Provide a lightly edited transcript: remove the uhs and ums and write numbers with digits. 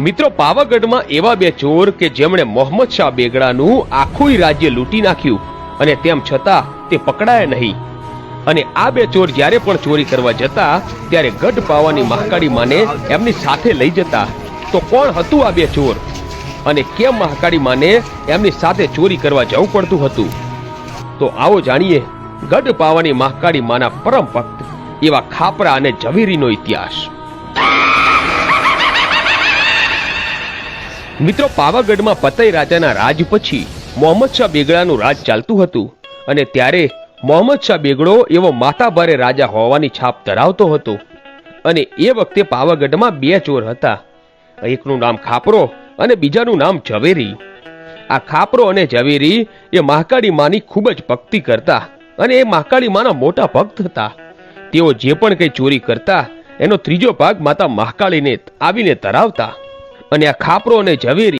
મિત્રો, પાવાગઢમાં એવા બે ચોર કે જેમણે મોહમ્મદ શાહ બેગડાનું આખું રાજ્ય લૂંટી નાખ્યું અને તેમ છતાં તે પકડાયા નહીં. અને આ બે ચોર જ્યારે પણ ચોરી કરવા જતા ત્યારે ગઢ પાવાની મહાકાળી માને એમની સાથે લઈ જતા. તો કોણ હતું આ બે ચોર અને કેમ મહાકાળી માને એમની સાથે ચોરી કરવા જવું પડતું હતું? તો આવો જાણીએ ગઢ પાવાની મહાકાળી માના પરમ ભક્ત એવા ખાપરા અને ઝવેરીનો ઇતિહાસ. મિત્રો, પાવાગઢમાં પતઈ રાજાના રાજ પછી મોહમ્મદ શાહ બેગડાનું રાજ ચાલતું હતું અને ત્યારે મોહમ્મદ શાહ બેગડો એવો માથાભારે રાજા હોવાની છાપ ધરાવતો હતો. અને એ વખતે પાવાગઢમાં બે ચોર હતા. એકનું નામ ખાપરો અને બીજાનું નામ ઝવેરી. આ ખાપરો અને ઝવેરી એ મહાકાળી માની ખૂબ જ ભક્તિ કરતા અને એ મહાકાળી માના મોટા ભક્ત હતા. તેઓ જે પણ કંઈ ચોરી કરતા એનો ત્રીજો ભાગ માતા મહાકાળીને આવીને ધરાવતા. અને આ ખાપરો અને ઝવેરી